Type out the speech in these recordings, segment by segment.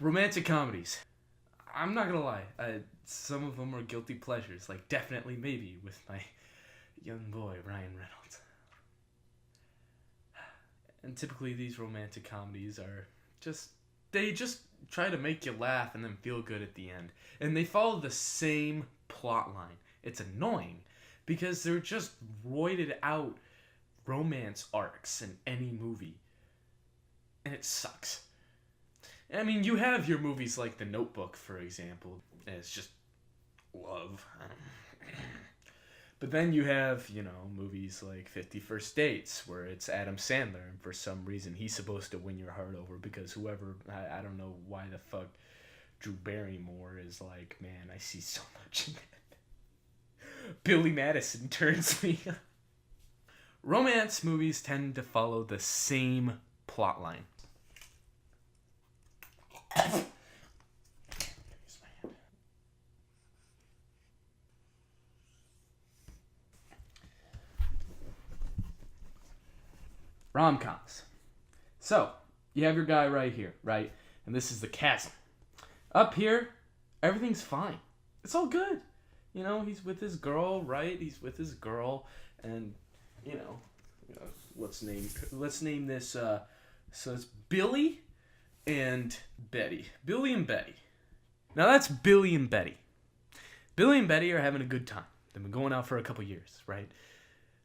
Romantic comedies. I'm not gonna lie. Some of them are guilty pleasures. Like Definitely Maybe with my young boy, Ryan Reynolds. And typically these romantic comedies are they just try to make you laugh and then feel good at the end. And they follow the same plot line. It's annoying because they're just roided out romance arcs in any movie. And it sucks. I mean, you have your movies like The Notebook, for example, and it's just love. But then you have, movies like 50 First Dates, where it's Adam Sandler, and for some reason he's supposed to win your heart over because whoever, I don't know why the fuck Drew Barrymore is like, man, I see so much in that. Billy Madison turns me on. Romance movies tend to follow the same plot line. Rom-coms. So, you have your guy right here, right? And this is the chasm. Up here, everything's fine. It's all good. He's with his girl, right? He's with his girl, and, let's name this, so it's Billy and Betty. Billy and Betty. Now that's Billy and Betty. Billy and Betty are having a good time. They've been going out for a couple years, right?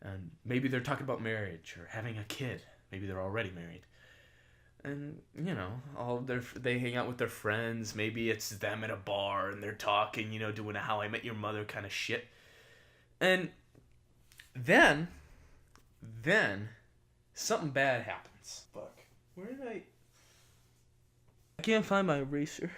And maybe they're talking about marriage or having a kid. Maybe they're already married. And, they hang out with their friends. Maybe it's them at a bar and they're talking, doing a How I Met Your Mother kind of shit. And then something bad happens. Fuck. Where did I can't find my eraser.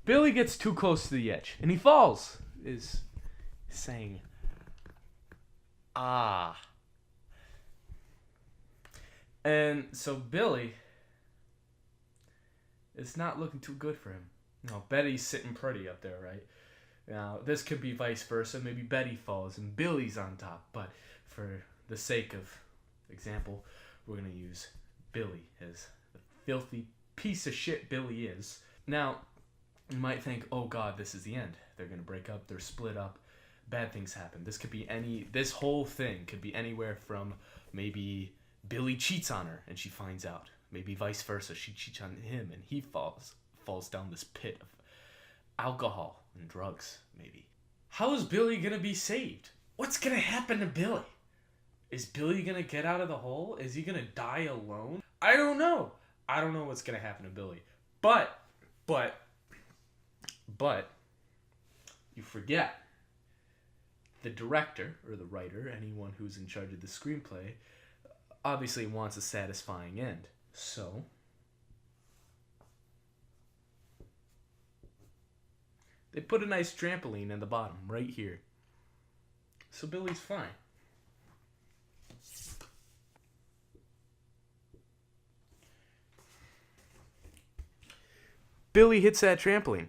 Billy gets too close to the edge, and he falls, is saying, ah. And so Billy, it's not looking too good for him. Betty's sitting pretty up there, right? Now, this could be vice versa. Maybe Betty falls and Billy's on top, but for the sake of example, we're going to use Billy as the filthy piece of shit Billy is. Now, you might think, oh God, this is the end. They're going to break up. They're split up. Bad things happen. This whole thing could be anywhere from maybe Billy cheats on her and she finds out. Maybe vice versa. She cheats on him and he falls down this pit of alcohol and drugs, maybe. How is Billy going to be saved? What's going to happen to Billy? Is Billy going to get out of the hole? Is he going to die alone? I don't know. I don't know what's going to happen to Billy. But you forget the director or the writer, anyone who's in charge of the screenplay, obviously wants a satisfying end. So they put a nice trampoline in the bottom right here. So Billy's fine. Billy hits that trampoline.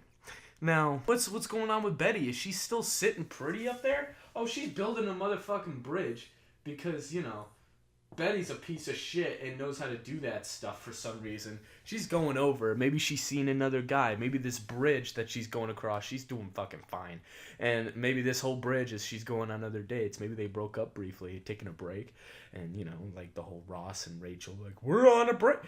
Now, what's going on with Betty? Is she still sitting pretty up there? Oh, she's building a motherfucking bridge because, Betty's a piece of shit and knows how to do that stuff for some reason. She's going over. Maybe she's seen another guy. Maybe this bridge that she's going across, she's doing fucking fine. And maybe this whole bridge is she's going on other dates. Maybe they broke up briefly, taking a break. And, like the whole Ross and Rachel, like, we're on a break.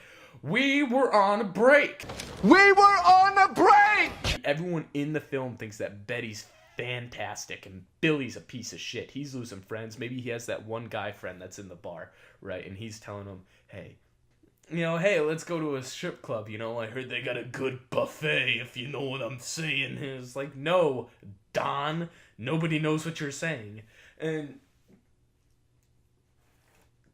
We were on a break. We were on a break! Everyone in the film thinks that Betty's fantastic and Billy's a piece of shit. He's losing friends. Maybe he has that one guy friend that's in the bar, right? And he's telling him, hey, let's go to a strip club. I heard they got a good buffet, if you know what I'm saying. And it's like, no, Don, nobody knows what you're saying. And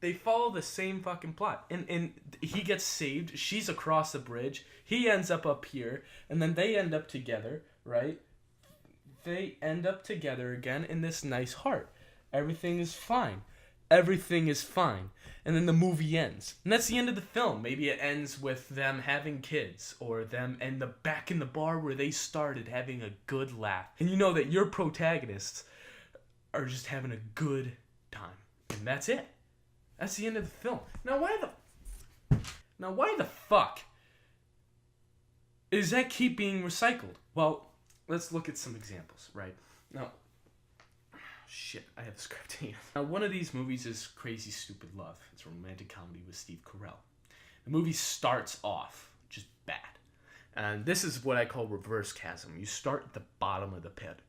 they follow the same fucking plot. And he gets saved. She's across the bridge. He ends up here. And then they end up together, right? They end up together again in this nice heart. Everything is fine. everything is fine. And then the movie ends. And that's the end of the film. Maybe it ends with them having kids, or them and back in the bar where they started having a good laugh. And you know that your protagonists are just having a good time. And that's it. That's the end of the film. Now why the fuck is that keep being recycled? Well, let's look at some examples, right? Now, shit, I have the script here. Now, one of these movies is Crazy Stupid Love. It's a romantic comedy with Steve Carell. The movie starts off just bad. And this is what I call reverse chasm. You start at the bottom of the pit.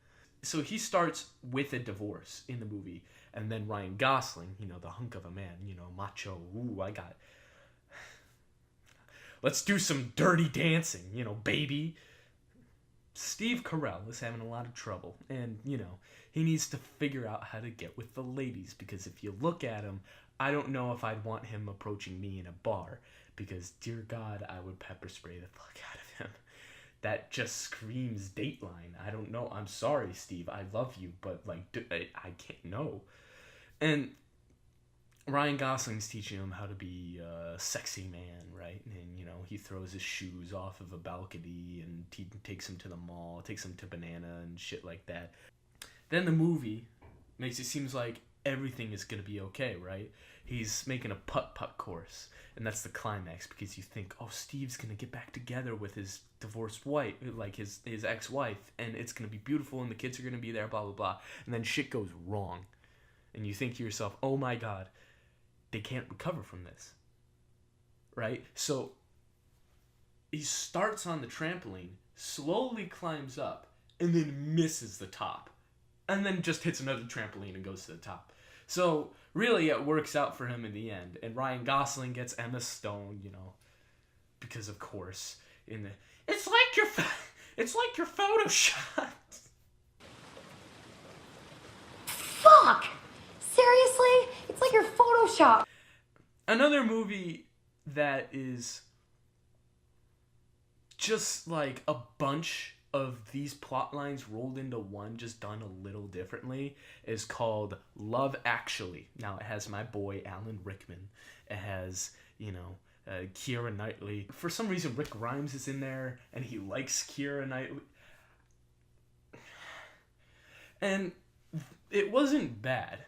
So he starts with a divorce in the movie, and then Ryan Gosling, the hunk of a man, macho, ooh, I got it. Let's do some dirty dancing, baby. Steve Carell is having a lot of trouble, and, he needs to figure out how to get with the ladies, because if you look at him, I don't know if I'd want him approaching me in a bar, because, dear God, I would pepper spray the fuck out of him. That just screams Dateline. I don't know. I'm sorry, Steve. I love you, but, I can't know. And Ryan Gosling's teaching him how to be a sexy man, right? And, he throws his shoes off of a balcony, and he takes him to the mall, takes him to Banana and shit like that. Then the movie makes it seem like everything is going to be okay, right? He's making a putt-putt course, and that's the climax, because you think, oh, Steve's going to get back together with his divorced wife, like his ex-wife, and it's going to be beautiful, and the kids are going to be there, blah, blah, blah. And then shit goes wrong, and you think to yourself, oh my God, they can't recover from this, right? So he starts on the trampoline, slowly climbs up, and then misses the top, and then just hits another trampoline and goes to the top. So really it works out for him in the end, and Ryan Gosling gets Emma Stone, because of course it's like your Photoshop. Fuck! Seriously? It's like your Photoshop. Another movie that is just like a bunch of these plot lines rolled into one, just done a little differently, is called Love Actually. Now, it has my boy Alan Rickman. It has, Keira Knightley. For some reason, Rick Grimes is in there, and he likes Keira Knightley. And it wasn't bad.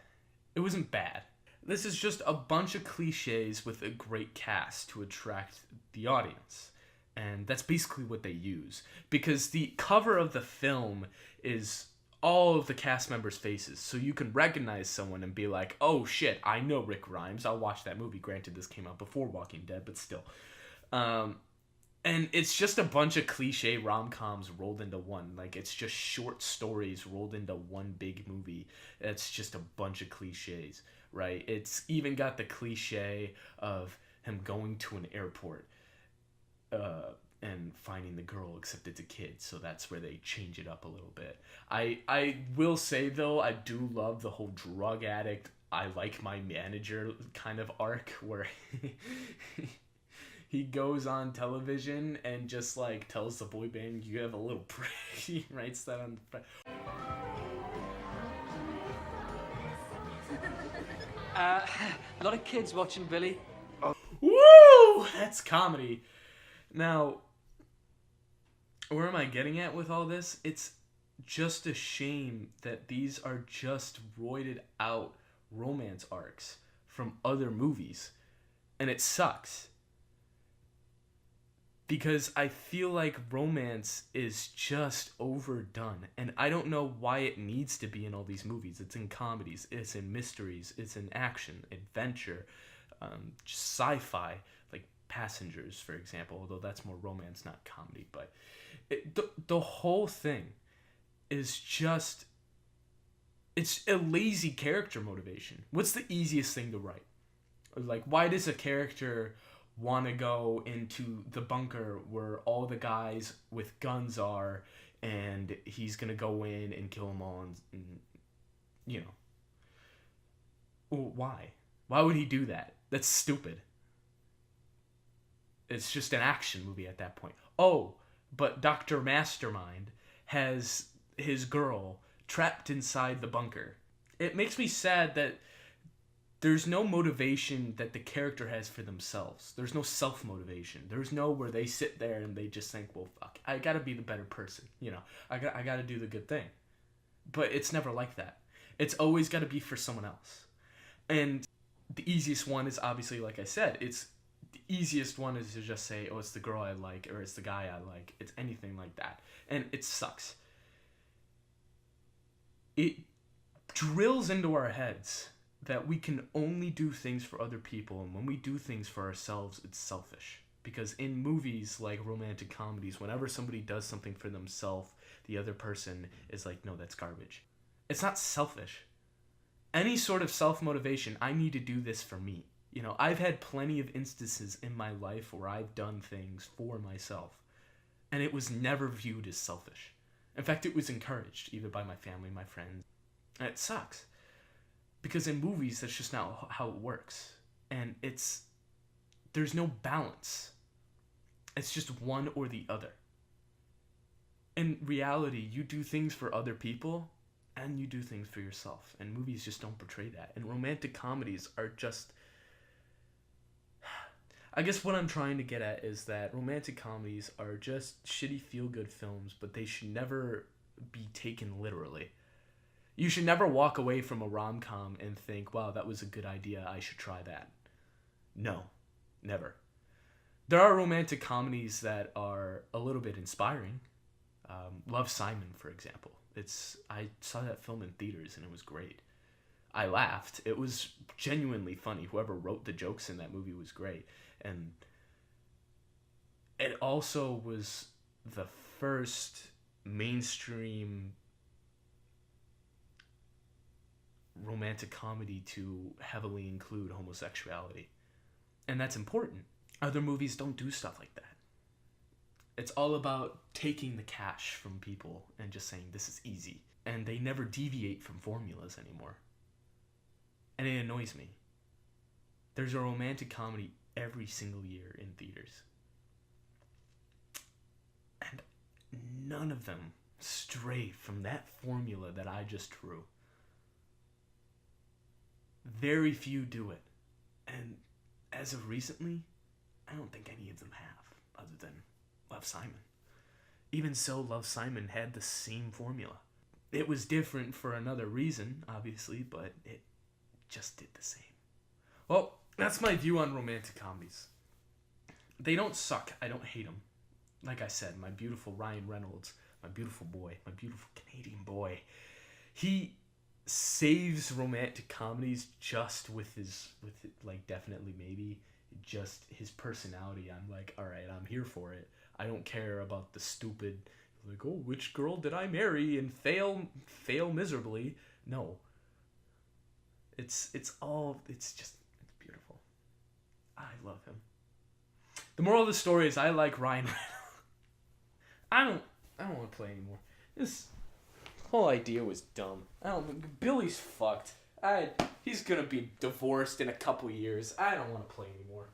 It wasn't bad. This is just a bunch of cliches with a great cast to attract the audience. And that's basically what they use. Because the cover of the film is all of the cast members' faces. So you can recognize someone and be like, oh shit, I know Rick Grimes. I'll watch that movie. Granted, this came out before Walking Dead, but still. And it's just a bunch of cliche rom-coms rolled into one. Like, it's just short stories rolled into one big movie. It's just a bunch of cliches, right? It's even got the cliche of him going to an airport and finding the girl, except it's a kid, so that's where they change it up a little bit. I will say, though, I do love the whole drug addict, I like my manager kind of arc, where he goes on television and just, tells the boy band, you have a little prick. He writes that on the front. A lot of kids watching, Billy. Woo! That's comedy. Now, where am I getting at with all this? It's just a shame that these are just roided out romance arcs from other movies. And it sucks. Because I feel like romance is just overdone. And I don't know why it needs to be in all these movies. It's in comedies, it's in mysteries, it's in action, adventure, just sci-fi, like Passengers, for example, although that's more romance, not comedy. But the whole thing is just, it's a lazy character motivation. What's the easiest thing to write? Like, why does a character want to go into the bunker where all the guys with guns are, and he's going to go in and kill them all, and why? Why would he do that? That's stupid. It's just an action movie at that point. Oh, but Dr. Mastermind has his girl trapped inside the bunker. It makes me sad that there's no motivation that the character has for themselves. There's no self-motivation. There's no where they sit there and they just think, well, fuck, I gotta be the better person. You know, I gotta do the good thing. But it's never like that. It's always gotta be for someone else. And the easiest one is obviously, like I said, the easiest one is to just say, oh, it's the girl I like, or it's the guy I like. It's anything like that. And it sucks. It drills into our heads that we can only do things for other people, and when we do things for ourselves, it's selfish. Because in movies like romantic comedies, whenever somebody does something for themselves, the other person is like, no, that's garbage. It's not selfish. Any sort of self-motivation, I need to do this for me. You know, I've had plenty of instances in my life where I've done things for myself, and it was never viewed as selfish. In fact, it was encouraged, either by my family, my friends. And it sucks. Because in movies, that's just not how it works. And there's no balance. It's just one or the other. In reality, you do things for other people, and you do things for yourself. And movies just don't portray that. And romantic comedies are just... I guess what I'm trying to get at is that romantic comedies are just shitty feel-good films, but they should never be taken literally. You should never walk away from a rom-com and think, wow, that was a good idea, I should try that. No, never. There are romantic comedies that are a little bit inspiring. Love, Simon, for example. I saw that film in theaters and it was great. I laughed. It was genuinely funny. Whoever wrote the jokes in that movie was great. And it also was the first mainstream romantic comedy to heavily include homosexuality. And that's important. Other movies don't do stuff like that. It's all about taking the cash from people and just saying, this is easy. And they never deviate from formulas anymore. And it annoys me. There's a romantic comedy every single year in theaters. And none of them stray from that formula that I just drew. Very few do it. And as of recently, I don't think any of them have, other than Love, Simon. Even so, Love, Simon had the same formula. It was different for another reason, obviously, but it just did the same. Well, that's my view on romantic comedies. They don't suck. I don't hate them. Like I said, my beautiful Ryan Reynolds, my beautiful boy, my beautiful Canadian boy, he saves romantic comedies just with definitely maybe just his personality. I'm like, all right, I'm here for it. I don't care about the stupid, like, oh, which girl did I marry and fail miserably. No. It's beautiful. I love him. The moral of the story is I like Ryan Reynolds. I don't want to play anymore. This whole idea was dumb. Billy's fucked. He's gonna be divorced in a couple years. I don't want to play anymore.